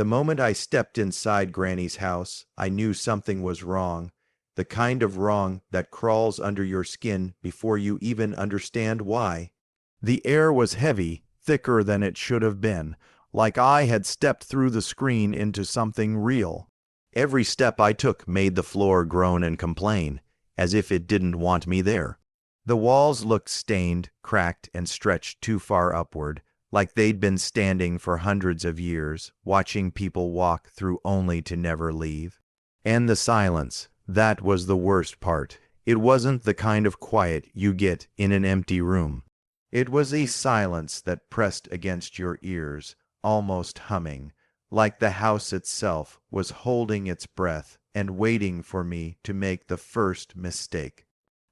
The moment I stepped inside Granny's house, I knew something was wrong. The kind of wrong that crawls under your skin before you even understand why. The air was heavy, thicker than it should have been, like I had stepped through the screen into something real. Every step I took made the floor groan and complain, as if it didn't want me there. The walls looked stained, cracked, and stretched too far upward, like they'd been standing for hundreds of years, watching people walk through only to never leave. And the silence, that was the worst part. It wasn't the kind of quiet you get in an empty room. It was a silence that pressed against your ears, almost humming, like the house itself was holding its breath and waiting for me to make the first mistake.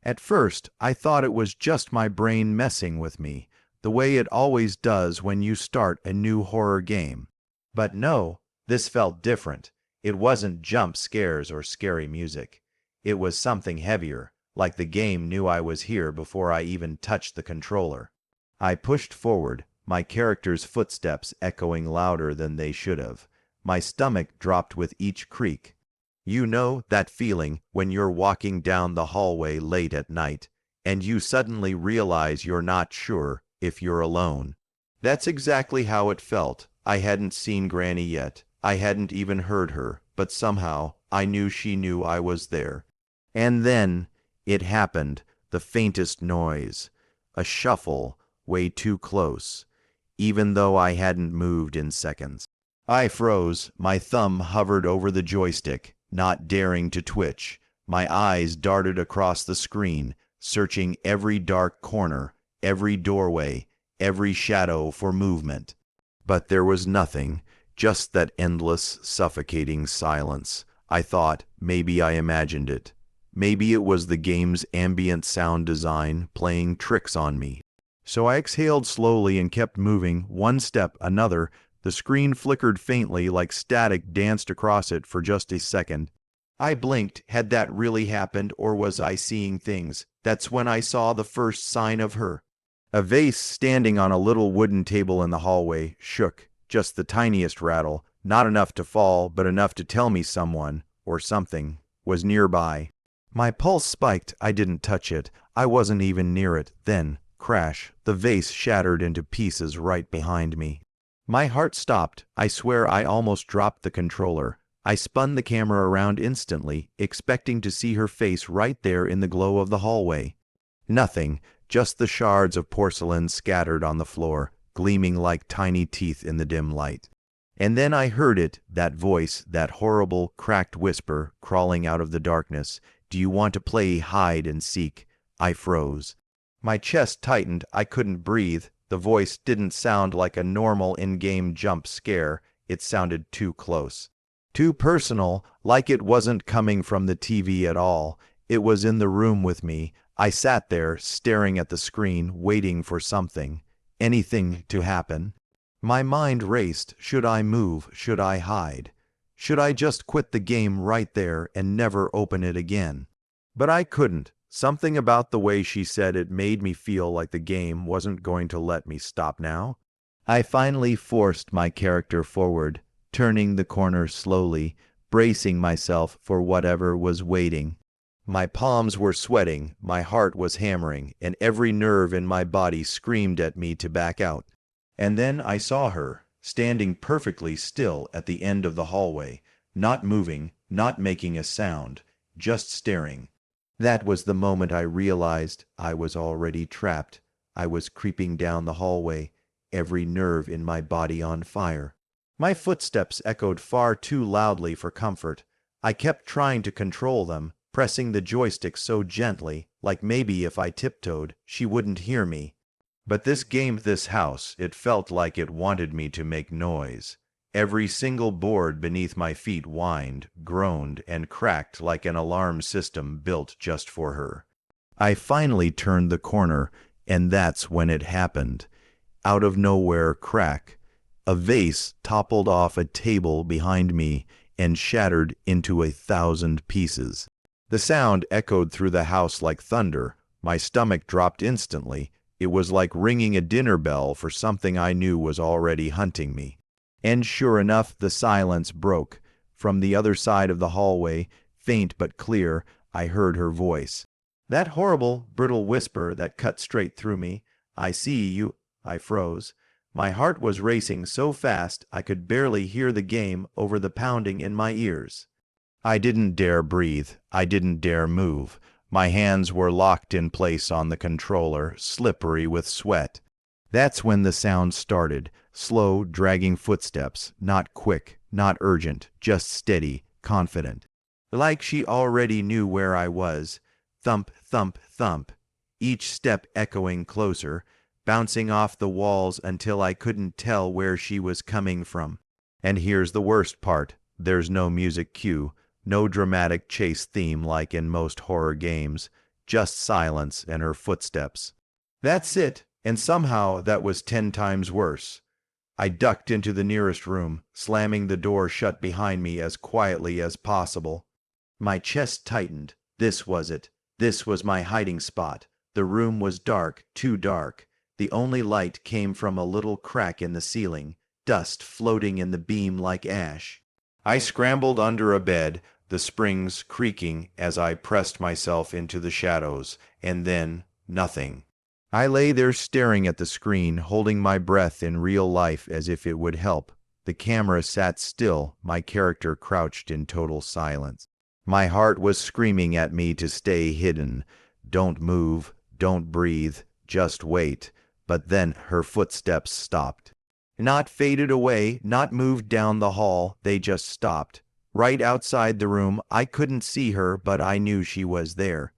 At first, I thought it was just my brain messing with me, the way it always does when you start a new horror game. But no, this felt different. It wasn't jump scares or scary music. It was something heavier, like the game knew I was here before I even touched the controller. I pushed forward, my character's footsteps echoing louder than they should have. My stomach dropped with each creak. You know that feeling when you're walking down the hallway late at night, and you suddenly realize you're not sure if you're alone. That's exactly how it felt. I hadn't seen Granny yet. I hadn't even heard her, but somehow I knew she knew I was there. And then it happened, the faintest noise. A shuffle, way too close, even though I hadn't moved in seconds. I froze, my thumb hovered over the joystick, not daring to twitch. My eyes darted across the screen, searching every dark corner, every doorway, every shadow for movement. But there was nothing, just that endless, suffocating silence. I thought maybe I imagined it. Maybe it was the game's ambient sound design playing tricks on me. So I exhaled slowly and kept moving, one step, another. The screen flickered faintly like static danced across it for just a second. I blinked. Had that really happened, or was I seeing things? That's when I saw the first sign of her. A vase standing on a little wooden table in the hallway shook, just the tiniest rattle, not enough to fall, but enough to tell me someone, or something, was nearby. My pulse spiked. I didn't touch it. I wasn't even near it. Then, crash, the vase shattered into pieces right behind me. My heart stopped. I swear I almost dropped the controller. I spun the camera around instantly, expecting to see her face right there in the glow of the hallway. Nothing, just the shards of porcelain scattered on the floor, gleaming like tiny teeth in the dim light. And then I heard it, that voice, that horrible, cracked whisper crawling out of the darkness. Do you want to play hide and seek? I froze. My chest tightened. I couldn't breathe. The voice didn't sound like a normal in-game jump scare. It sounded too close. Too personal, like it wasn't coming from the TV at all. It was in the room with me. I sat there, staring at the screen, waiting for something, anything to happen. My mind raced. Should I move? Should I hide? Should I just quit the game right there and never open it again? But I couldn't. Something about the way she said it made me feel like the game wasn't going to let me stop now. I finally forced my character forward, turning the corner slowly, bracing myself for whatever was waiting. My palms were sweating, my heart was hammering, and every nerve in my body screamed at me to back out. And then I saw her, standing perfectly still at the end of the hallway, not moving, not making a sound, just staring. That was the moment I realized I was already trapped. I was creeping down the hallway, every nerve in my body on fire. My footsteps echoed far too loudly for comfort. I kept trying to control them, pressing the joystick so gently, like maybe if I tiptoed, she wouldn't hear me. But this game, this house, it felt like it wanted me to make noise. Every single board beneath my feet whined, groaned, and cracked like an alarm system built just for her. I finally turned the corner, and that's when it happened. Out of nowhere, crack. A vase toppled off a table behind me and shattered into 1,000 pieces. The sound echoed through the house like thunder. My stomach dropped instantly. It was like ringing a dinner bell for something I knew was already hunting me. And sure enough, the silence broke. From the other side of the hallway, faint but clear, I heard her voice. That horrible, brittle whisper that cut straight through me. "I see you." I froze. My heart was racing so fast I could barely hear the game over the pounding in my ears. I didn't dare breathe. I didn't dare move. My hands were locked in place on the controller, slippery with sweat. That's when the sound started. Slow, dragging footsteps. Not quick, not urgent, just steady, confident. Like she already knew where I was. Thump, thump, thump. Each step echoing closer, bouncing off the walls until I couldn't tell where she was coming from. And here's the worst part. There's no music cue. No dramatic chase theme like in most horror games, just silence and her footsteps. That's it, and somehow that was 10 times worse. I ducked into the nearest room, slamming the door shut behind me as quietly as possible. My chest tightened. This was it. This was my hiding spot. The room was dark, too dark. The only light came from a little crack in the ceiling, dust floating in the beam like ash. I scrambled under a bed, the springs creaking as I pressed myself into the shadows, and then nothing. I lay there staring at the screen, holding my breath in real life as if it would help. The camera sat still, my character crouched in total silence. My heart was screaming at me to stay hidden. Don't move, don't breathe, just wait. But then her footsteps stopped. Not faded away, not moved down the hall, they just stopped. Right outside the room, I couldn't see her, but I knew she was there.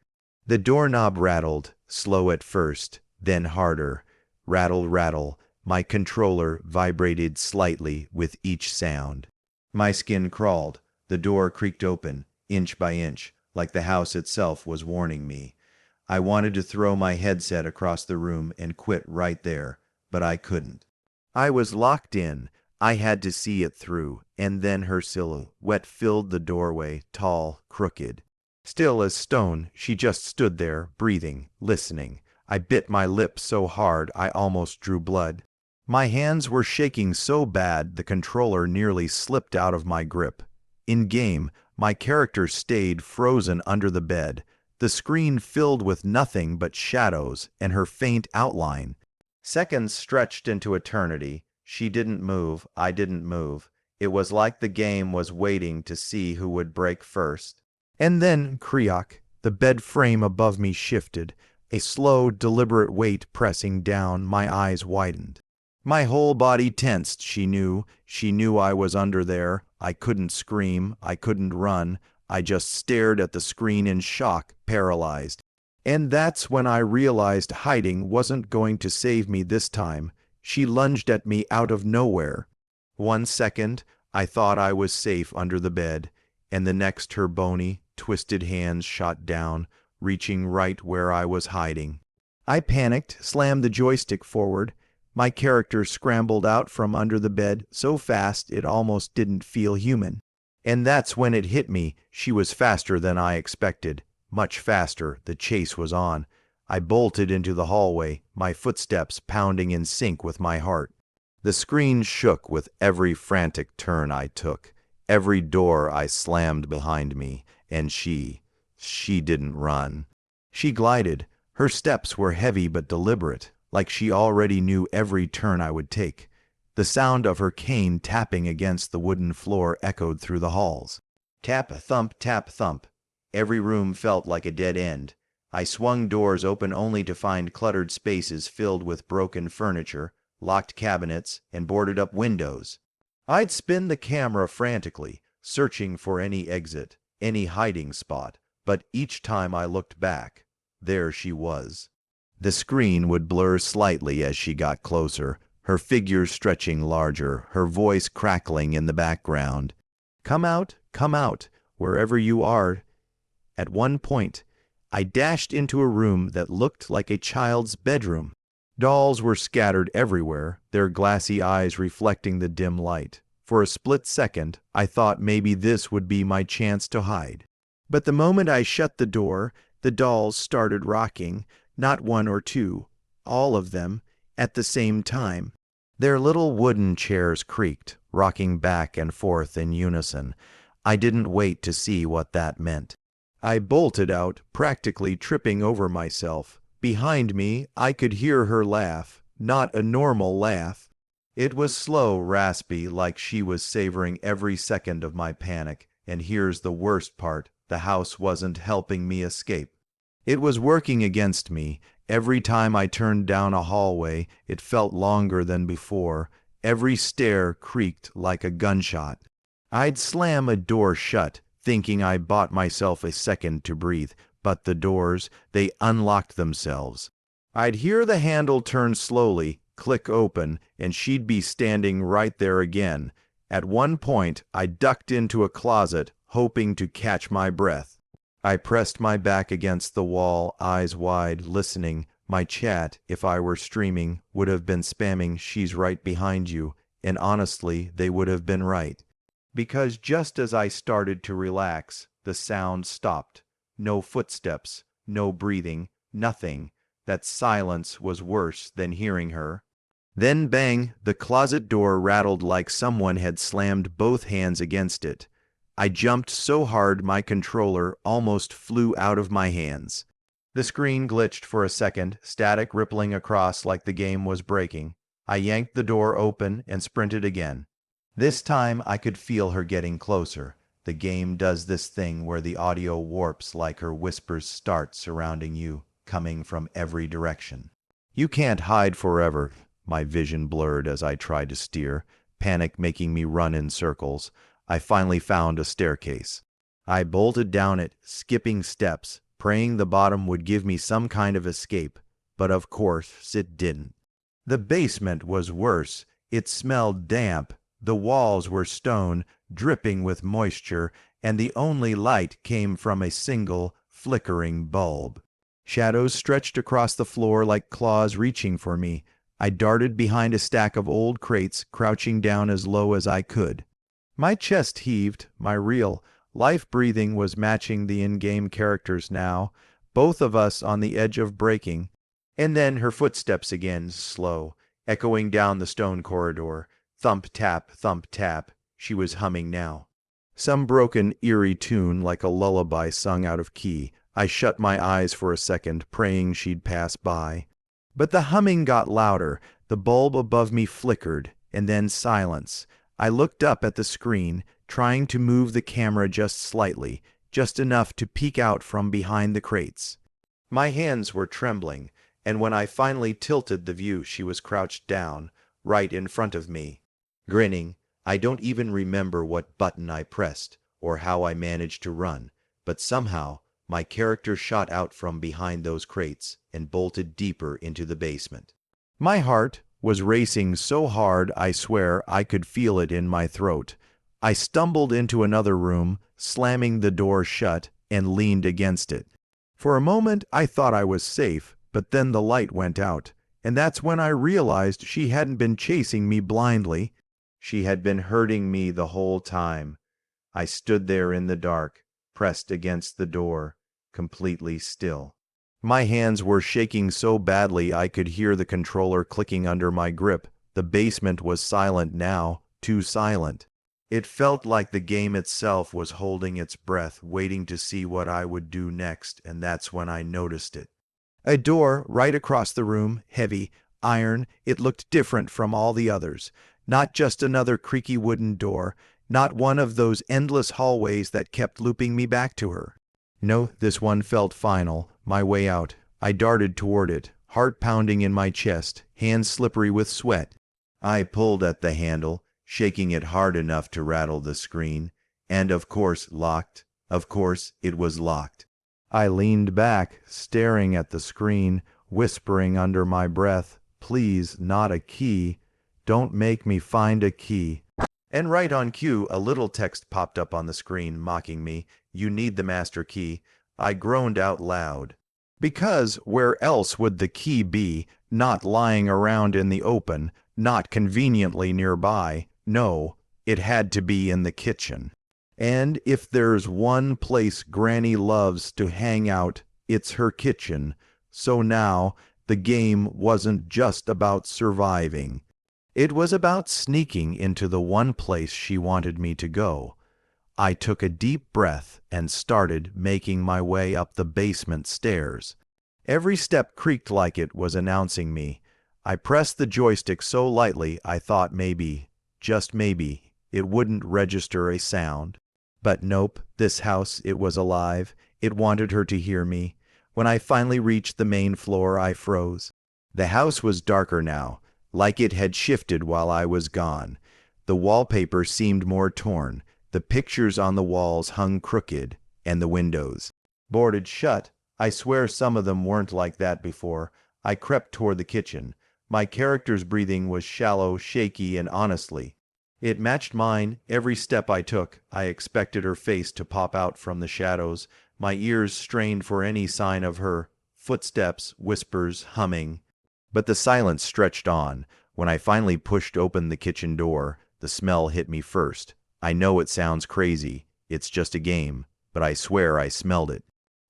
The doorknob rattled, slow at first, then harder. Rattle, rattle. My controller vibrated slightly with each sound. My skin crawled. The door creaked open, inch by inch, like the house itself was warning me. I wanted to throw my headset across the room and quit right there, but I couldn't. I was locked in. I had to see it through, and then her silhouette filled the doorway, tall, crooked. Still as stone, she just stood there, breathing, listening. I bit my lip so hard I almost drew blood. My hands were shaking so bad the controller nearly slipped out of my grip. In-game, my character stayed frozen under the bed, the screen filled with nothing but shadows and her faint outline. Seconds stretched into eternity. She didn't move, I didn't move. It was like the game was waiting to see who would break first. And then, creak, the bed frame above me shifted, a slow, deliberate weight pressing down, my eyes widened. My whole body tensed, she knew I was under there. I couldn't scream, I couldn't run, I just stared at the screen in shock, paralyzed. And that's when I realized hiding wasn't going to save me this time. She lunged at me out of nowhere. 1 second, I thought I was safe under the bed, and the next her bony, twisted hands shot down, reaching right where I was hiding. I panicked, slammed the joystick forward. My character scrambled out from under the bed so fast it almost didn't feel human. And that's when it hit me. She was faster than I expected. Much faster. The chase was on. I bolted into the hallway, my footsteps pounding in sync with my heart. The screen shook with every frantic turn I took, every door I slammed behind me, and she didn't run. She glided. Her steps were heavy but deliberate, like she already knew every turn I would take. The sound of her cane tapping against the wooden floor echoed through the halls. Tap, thump, tap, thump. Every room felt like a dead end. I swung doors open only to find cluttered spaces filled with broken furniture, locked cabinets, and boarded-up windows. I'd spin the camera frantically, searching for any exit, any hiding spot, but each time I looked back, there she was. The screen would blur slightly as she got closer, her figure stretching larger, her voice crackling in the background. Come out, wherever you are." At one point, I dashed into a room that looked like a child's bedroom. Dolls were scattered everywhere, their glassy eyes reflecting the dim light. For a split second, I thought maybe this would be my chance to hide. But the moment I shut the door, the dolls started rocking, not one or two, all of them, at the same time. Their little wooden chairs creaked, rocking back and forth in unison. I didn't wait to see what that meant. I bolted out, practically tripping over myself. Behind me, I could hear her laugh, not a normal laugh. It was slow, raspy, like she was savoring every second of my panic. And here's the worst part, the house wasn't helping me escape. It was working against me. Every time I turned down a hallway, it felt longer than before. Every stair creaked like a gunshot. I'd slam a door shut, thinking I bought myself a second to breathe, but the doors, they unlocked themselves. I'd hear the handle turn slowly, click open, and she'd be standing right there again. At one point, I ducked into a closet, hoping to catch my breath. I pressed my back against the wall, eyes wide, listening. My chat, if I were streaming, would have been spamming "she's right behind you," and honestly, they would have been right. Because just as I started to relax, the sound stopped. No footsteps, no breathing, nothing. That silence was worse than hearing her. Then bang, the closet door rattled like someone had slammed both hands against it. I jumped so hard my controller almost flew out of my hands. The screen glitched for a second, static rippling across like the game was breaking. I yanked the door open and sprinted again. This time I could feel her getting closer. The game does this thing where the audio warps like her whispers start surrounding you, coming from every direction. You can't hide forever. My vision blurred as I tried to steer, panic making me run in circles. I finally found a staircase. I bolted down it, skipping steps, praying the bottom would give me some kind of escape, but of course it didn't. The basement was worse. It smelled damp. The walls were stone, dripping with moisture, and the only light came from a single, flickering bulb. Shadows stretched across the floor like claws reaching for me. I darted behind a stack of old crates, crouching down as low as I could. My chest heaved, my real life breathing was matching the in-game characters now, both of us on the edge of breaking. And then her footsteps again, slow, echoing down the stone corridor. Thump tap, she was humming now. Some broken, eerie tune like a lullaby sung out of key. I shut my eyes for a second, praying she'd pass by. But the humming got louder, the bulb above me flickered, and then silence. I looked up at the screen, trying to move the camera just slightly, just enough to peek out from behind the crates. My hands were trembling, and when I finally tilted the view, she was crouched down, right in front of me. Grinning, I don't even remember what button I pressed, or how I managed to run, but somehow my character shot out from behind those crates and bolted deeper into the basement. My heart was racing so hard I swear I could feel it in my throat. I stumbled into another room, slamming the door shut, and leaned against it. For a moment I thought I was safe, but then the light went out, and that's when I realized she hadn't been chasing me blindly. She had been hurting me the whole time. I stood there in the dark, pressed against the door, completely still. My hands were shaking so badly I could hear the controller clicking under my grip. The basement was silent now, too silent. It felt like the game itself was holding its breath, waiting to see what I would do next, and that's when I noticed it. A door right across the room, heavy, iron, it looked different from all the others. Not just another creaky wooden door, not one of those endless hallways that kept looping me back to her. No, this one felt final, my way out. I darted toward it, heart pounding in my chest, hands slippery with sweat. I pulled at the handle, shaking it hard enough to rattle the screen, and of course locked. Of course it was locked. I leaned back, staring at the screen, whispering under my breath, "Please, not a key. Don't make me find a key." And right on cue, a little text popped up on the screen, mocking me. "You need the master key." I groaned out loud. Because where else would the key be, not lying around in the open, not conveniently nearby? No, it had to be in the kitchen. And if there's one place Granny loves to hang out, it's her kitchen. So now, the game wasn't just about surviving. It was about sneaking into the one place she wanted me to go. I took a deep breath and started making my way up the basement stairs. Every step creaked like it was announcing me. I pressed the joystick so lightly I thought maybe, just maybe, it wouldn't register a sound. But nope, this house, it was alive. It wanted her to hear me. When I finally reached the main floor, I froze. The house was darker now, like it had shifted while I was gone. The wallpaper seemed more torn. The pictures on the walls hung crooked, and the windows boarded shut. I swear some of them weren't like that before. I crept toward the kitchen. My character's breathing was shallow, shaky, and honestly, it matched mine. Every step I took, I expected her face to pop out from the shadows. My ears strained for any sign of her footsteps, whispers, humming. But the silence stretched on. When I finally pushed open the kitchen door, the smell hit me first. I know it sounds crazy. It's just a game, but I swear I smelled it.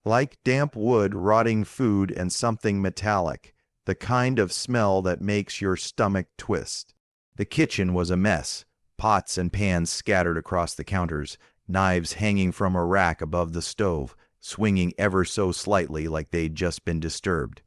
Like damp wood, rotting food, and something metallic. The kind of smell that makes your stomach twist. The kitchen was a mess. Pots and pans scattered across the counters, knives hanging from a rack above the stove, swinging ever so slightly like they'd just been disturbed.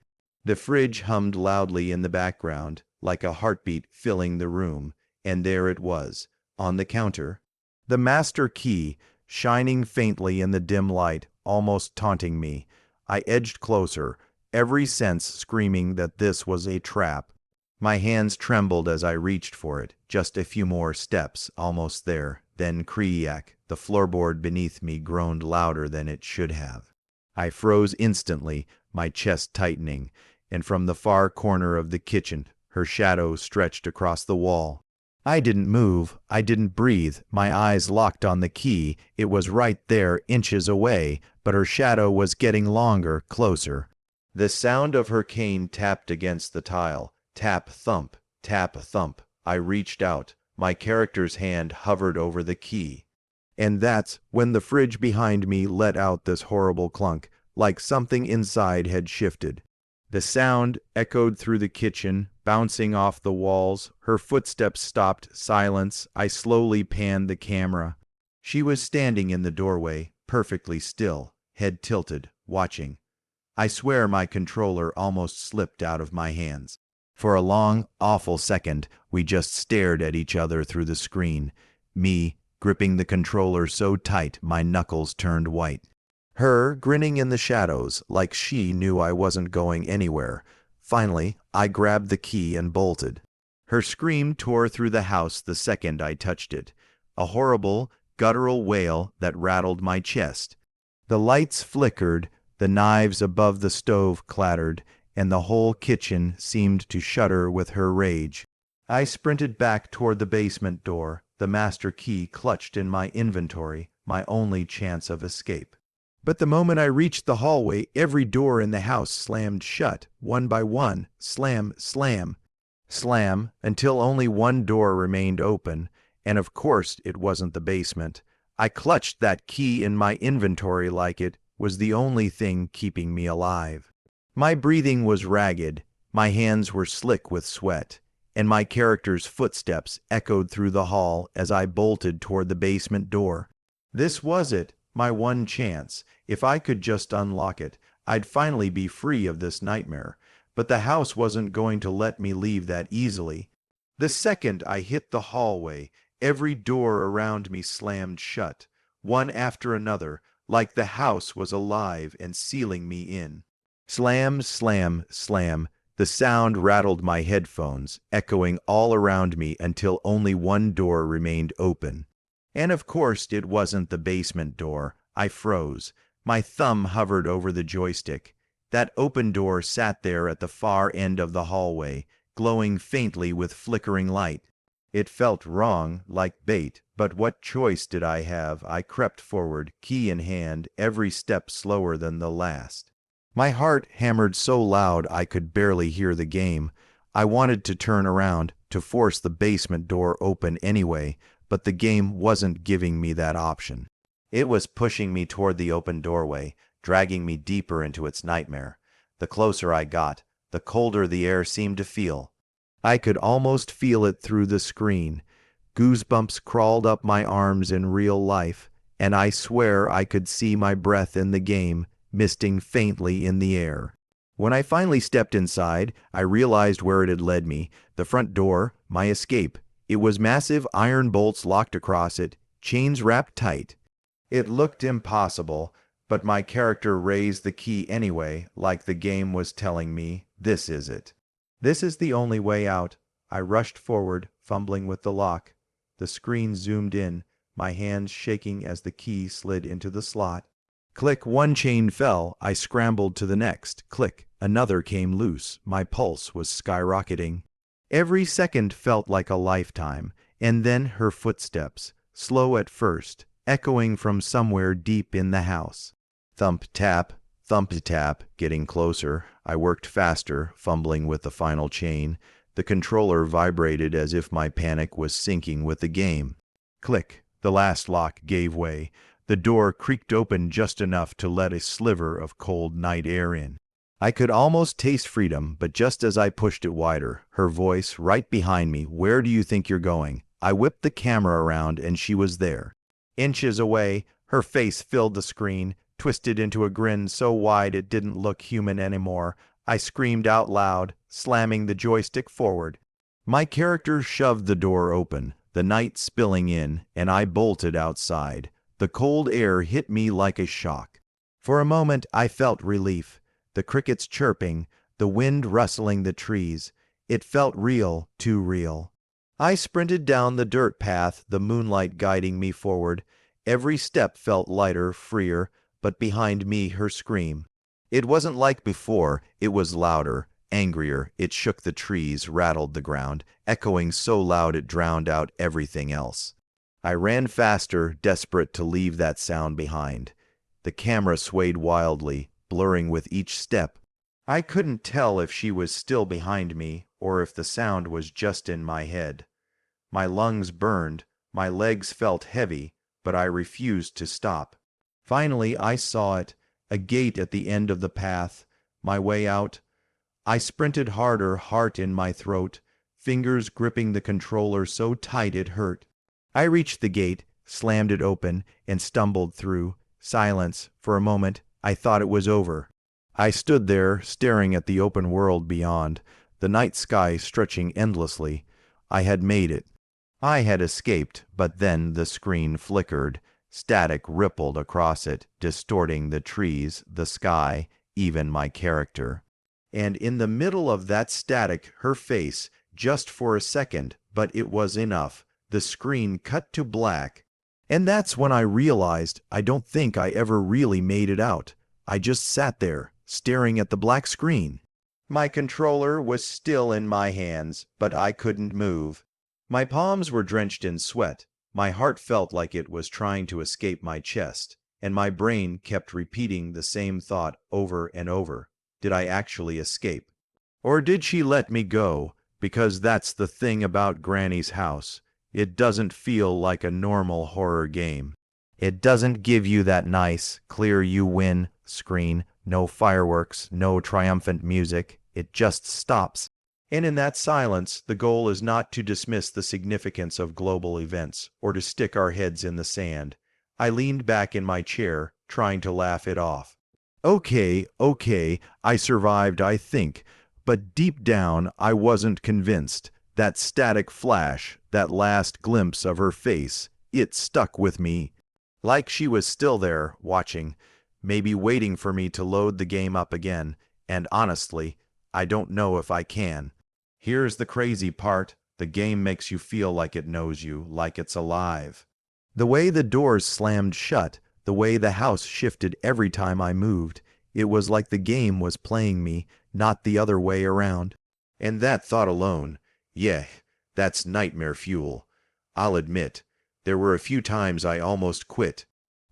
The fridge hummed loudly in the background, like a heartbeat filling the room, and there it was, on the counter. The master key, shining faintly in the dim light, almost taunting me. I edged closer, every sense screaming that this was a trap. My hands trembled as I reached for it. Just a few more steps, almost there. Then creak, the floorboard beneath me groaned louder than it should have. I froze instantly, my chest tightening, and from the far corner of the kitchen, her shadow stretched across the wall. I didn't move, I didn't breathe, my eyes locked on the key. It was right there, inches away, but her shadow was getting longer, closer. The sound of her cane tapped against the tile. Tap, thump, tap, thump. I reached out. My character's hand hovered over the key. And that's when the fridge behind me let out this horrible clunk, like something inside had shifted. The sound echoed through the kitchen, bouncing off the walls. Her footsteps stopped. Silence. I slowly panned the camera. She was standing in the doorway, perfectly still, head tilted, watching. I swear my controller almost slipped out of my hands. For a long, awful second, we just stared at each other through the screen, me gripping the controller so tight my knuckles turned white. Her grinning in the shadows, like she knew I wasn't going anywhere. Finally, I grabbed the key and bolted. Her scream tore through the house the second I touched it, a horrible, guttural wail that rattled my chest. The lights flickered, the knives above the stove clattered, and the whole kitchen seemed to shudder with her rage. I sprinted back toward the basement door, the master key clutched in my inventory, my only chance of escape. But the moment I reached the hallway, every door in the house slammed shut, one by one, slam, slam, slam, until only one door remained open, and of course it wasn't the basement. I clutched that key in my inventory like it was the only thing keeping me alive. My breathing was ragged, my hands were slick with sweat, and my character's footsteps echoed through the hall as I bolted toward the basement door. This was it. My one chance. If I could just unlock it, I'd finally be free of this nightmare. But the house wasn't going to let me leave that easily. The second I hit the hallway, every door around me slammed shut, one after another, like the house was alive and sealing me in. Slam, slam, slam. The sound rattled my headphones, echoing all around me until only one door remained open. And of course it wasn't the basement door. I froze. My thumb hovered over the joystick. That open door sat there at the far end of the hallway, glowing faintly with flickering light. It felt wrong, like bait, but what choice did I have? I crept forward, key in hand, every step slower than the last. My heart hammered so loud I could barely hear the game. I wanted to turn around, to force the basement door open anyway, but the game wasn't giving me that option. It was pushing me toward the open doorway, dragging me deeper into its nightmare. The closer I got, the colder the air seemed to feel. I could almost feel it through the screen. Goosebumps crawled up my arms in real life, and I swear I could see my breath in the game, misting faintly in the air. When I finally stepped inside, I realized where it had led me. The front door, my escape. It was massive iron bolts locked across it, chains wrapped tight. It looked impossible, but my character raised the key anyway, like the game was telling me, this is it. This is the only way out. I rushed forward, fumbling with the lock. The screen zoomed in, my hands shaking as the key slid into the slot. Click, one chain fell. I scrambled to the next. Click, another came loose. My pulse was skyrocketing. Every second felt like a lifetime, and then her footsteps, slow at first, echoing from somewhere deep in the house. Thump tap, getting closer. I worked faster, fumbling with the final chain. The controller vibrated as if my panic was syncing with the game. Click, the last lock gave way. The door creaked open just enough to let a sliver of cold night air in. I could almost taste freedom, but just as I pushed it wider, her voice right behind me, "Where do you think you're going?" I whipped the camera around and she was there. Inches away, her face filled the screen, twisted into a grin so wide it didn't look human anymore. I screamed out loud, slamming the joystick forward. My character shoved the door open, the night spilling in, and I bolted outside. The cold air hit me like a shock. For a moment I felt relief. The crickets chirping, the wind rustling the trees. It felt real, too real. I sprinted down the dirt path, the moonlight guiding me forward. Every step felt lighter, freer, but behind me her scream. It wasn't like before, it was louder, angrier. It shook the trees, rattled the ground, echoing so loud it drowned out everything else. I ran faster, desperate to leave that sound behind. The camera swayed wildly, blurring with each step. I couldn't tell if she was still behind me or if the sound was just in my head. My lungs burned, my legs felt heavy, but I refused to stop. Finally, I saw it, a gate at the end of the path, my way out. I sprinted harder, heart in my throat, fingers gripping the controller so tight it hurt. I reached the gate, slammed it open, and stumbled through. Silence. For a moment, I thought it was over. I stood there, staring at the open world beyond, the night sky stretching endlessly. I had made it. I had escaped, but then the screen flickered. Static rippled across it, distorting the trees, the sky, even my character. And in the middle of that static, her face, just for a second, but it was enough. The screen cut to black. And that's when I realized I don't think I ever really made it out. I just sat there, staring at the black screen. My controller was still in my hands, but I couldn't move. My palms were drenched in sweat. My heart felt like it was trying to escape my chest, and my brain kept repeating the same thought over and over. Did I actually escape? Or did she let me go? Because that's the thing about Granny's house. It doesn't feel like a normal horror game. It doesn't give you that nice, clear you win screen, no fireworks, no triumphant music. It just stops. And in that silence, the goal is not to dismiss the significance of global events or to stick our heads in the sand. I leaned back in my chair, trying to laugh it off. Okay, I survived, I think. But deep down, I wasn't convinced. That static flash, that last glimpse of her face, it stuck with me. Like she was still there, watching, maybe waiting for me to load the game up again. And honestly, I don't know if I can. Here's the crazy part. The game makes you feel like it knows you, like it's alive. The way the doors slammed shut, the way the house shifted every time I moved, it was like the game was playing me, not the other way around. And that thought alone, yeah, that's nightmare fuel. I'll admit, there were a few times I almost quit.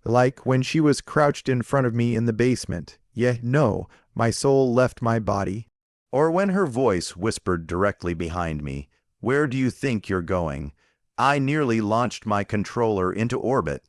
Like when she was crouched in front of me in the basement. Yeah, no, my soul left my body. Or when her voice whispered directly behind me, "Where do you think you're going?" I nearly launched my controller into orbit.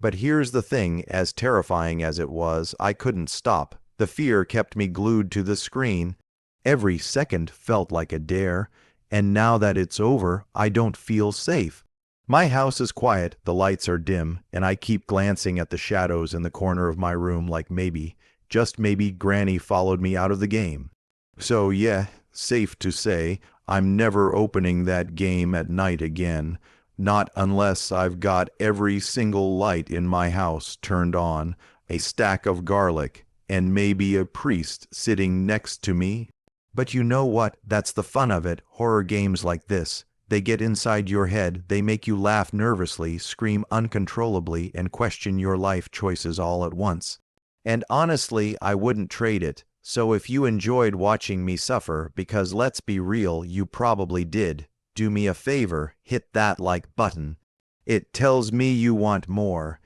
But here's the thing, as terrifying as it was, I couldn't stop. The fear kept me glued to the screen. Every second felt like a dare, and now that it's over, I don't feel safe. My house is quiet, the lights are dim, and I keep glancing at the shadows in the corner of my room like maybe, just maybe, Granny followed me out of the game. So yeah, safe to say, I'm never opening that game at night again. Not unless I've got every single light in my house turned on, a stack of garlic, and maybe a priest sitting next to me. But you know what? That's the fun of it. Horror games like this. They get inside your head, they make you laugh nervously, scream uncontrollably, and question your life choices all at once. And honestly, I wouldn't trade it. So if you enjoyed watching me suffer, because let's be real, you probably did, do me a favor, hit that like button. It tells me you want more.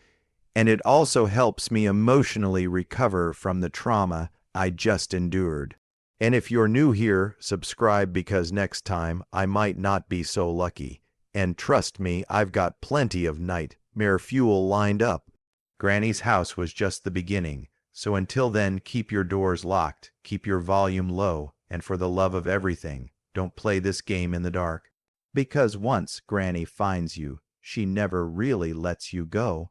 And it also helps me emotionally recover from the trauma I just endured. And if you're new here, subscribe because next time I might not be so lucky. And trust me, I've got plenty of nightmare fuel lined up. Granny's house was just the beginning. So until then, keep your doors locked, keep your volume low, and for the love of everything, don't play this game in the dark. Because once Granny finds you, she never really lets you go.